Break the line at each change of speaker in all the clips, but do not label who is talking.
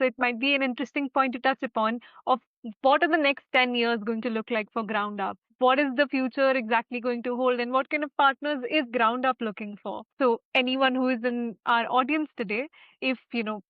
So it might be an interesting point to touch upon of what are the next 10 years going to look like for GroundUp? What is the future exactly going to hold, and what kind of partners is GroundUp looking for? So anyone who is in our audience today, if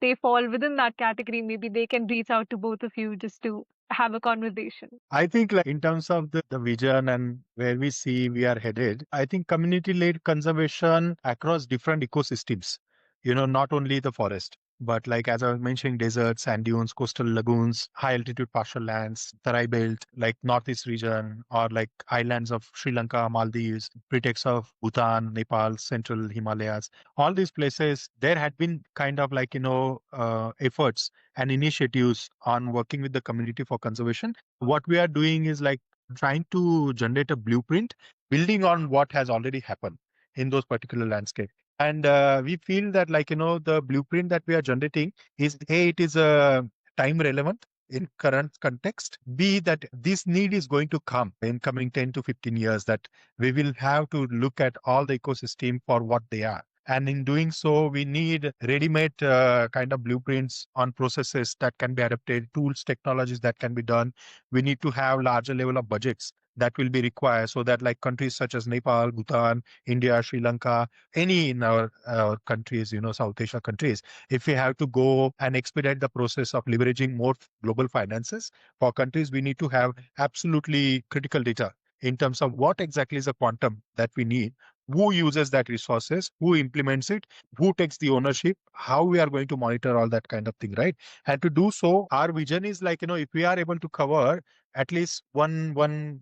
they fall within that category, maybe they can reach out to both of you just to have a conversation.
I think like in terms of the vision and where we see we are headed, I think community-led conservation across different ecosystems, not only the forest, but like as I was mentioning, deserts, sand dunes, coastal lagoons, high altitude pasture lands, Tarai belt, like northeast region, or like islands of Sri Lanka, Maldives, pretext of Bhutan, Nepal, central Himalayas, all these places, there had been kind of like, efforts and initiatives on working with the community for conservation. What we are doing is like trying to generate a blueprint building on what has already happened in those particular landscape. And we feel that like the blueprint that we are generating is A, it is time relevant in current context. B, that this need is going to come in coming 10 to 15 years, that we will have to look at all the ecosystem for what they are. And in doing so, we need ready-made kind of blueprints on processes that can be adapted, tools, technologies that can be done. We need to have larger level of budgets that will be required, so that like countries such as Nepal, Bhutan, India, Sri Lanka, any in our countries, South Asia countries, if we have to go and expedite the process of leveraging more global finances for countries, we need to have absolutely critical data in terms of what exactly is the quantum that we need, who uses that resources, who implements it, who takes the ownership, how we are going to monitor all that kind of thing, right? And to do so, our vision is like, if we are able to cover at least one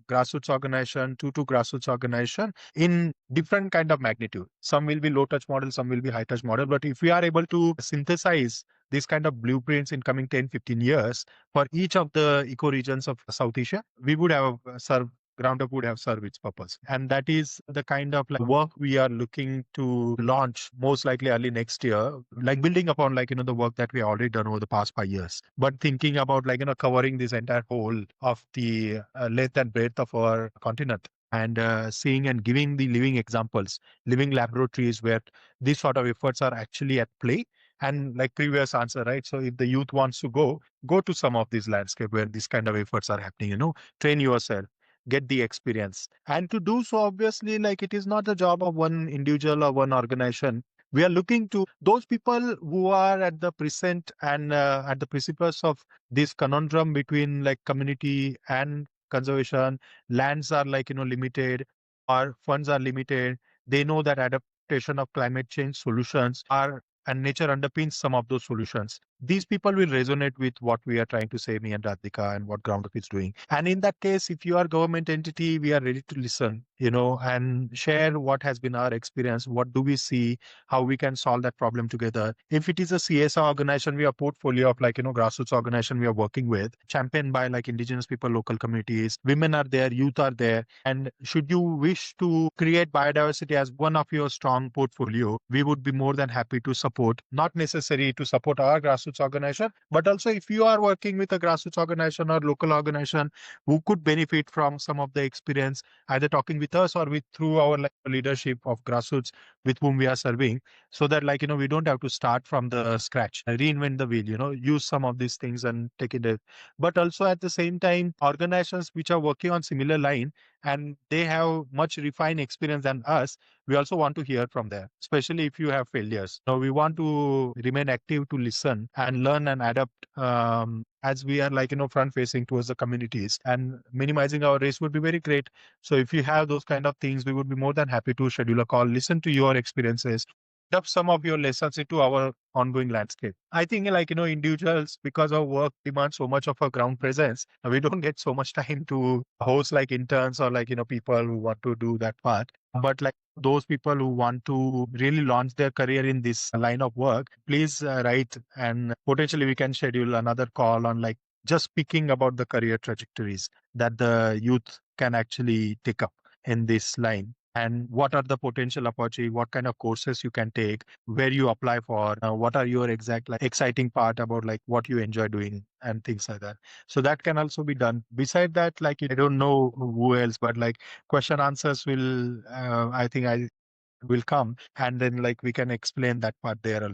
grassroots organization, two grassroots organization in different kind of magnitude. Some will be low touch model, some will be high touch model. But if we are able to synthesize these kind of blueprints in coming 10, 15 years for each of the eco regions of South Asia, we would have served GroundUp would have served its purpose. And that is the kind of like work we are looking to launch most likely early next year, like building upon like, the work that we already done over the past 5 years, but thinking about like, covering this entire whole of the length and breadth of our continent, and seeing and giving the living examples, living laboratories where these sort of efforts are actually at play. And like previous answer, right? So if the youth wants to go to some of these landscape where these kind of efforts are happening, train yourself, get the experience. And to do so, obviously, like it is not the job of one individual or one organization. We are looking to those people who are at the present and at the precipice of this conundrum between like community and conservation. Lands are like, limited, or funds are limited. They know that adaptation of climate change solutions are, and nature underpins some of those solutions. These people will resonate with what we are trying to say, me and Radhika, and what GroundUp is doing. And in that case, if you are government entity, we are ready to listen, and share what has been our experience. What do we see? How we can solve that problem together. If it is a CSR organization, we have a portfolio of like, grassroots organization we are working with, championed by like indigenous people, local communities, women are there, youth are there. And should you wish to create biodiversity as one of your strong portfolio, we would be more than happy to support, not necessary to support our grassroots organization, but also if you are working with a grassroots organization or local organization who could benefit from some of the experience, either talking with us or with through our like, leadership of grassroots with whom we are serving, so that like, we don't have to start from the scratch, reinvent the wheel, use some of these things and take it. But also at the same time, organizations which are working on similar line and they have much refined experience than us, we also want to hear from them, especially if you have failures. Now we want to remain active to listen and learn and adapt, as we are like, front facing towards the communities, and minimizing our risk would be very great. So if you have those kind of things, we would be more than happy to schedule a call, listen to your experiences, up some of your lessons into our ongoing landscape. I think like, individuals, because our work demands so much of a ground presence, we don't get so much time to host like interns or like, people who want to do that part. But like those people who want to really launch their career in this line of work, please write, and potentially we can schedule another call on like just speaking about the career trajectories that the youth can actually take up in this line, and what are the potential opportunity, what kind of courses you can take, where you apply for, what are your exact like exciting part about like what you enjoy doing and things like that. So that can also be done. Beside that, like I don't know who else, but like question answers will, I think I will come, and then like we can explain that part there also.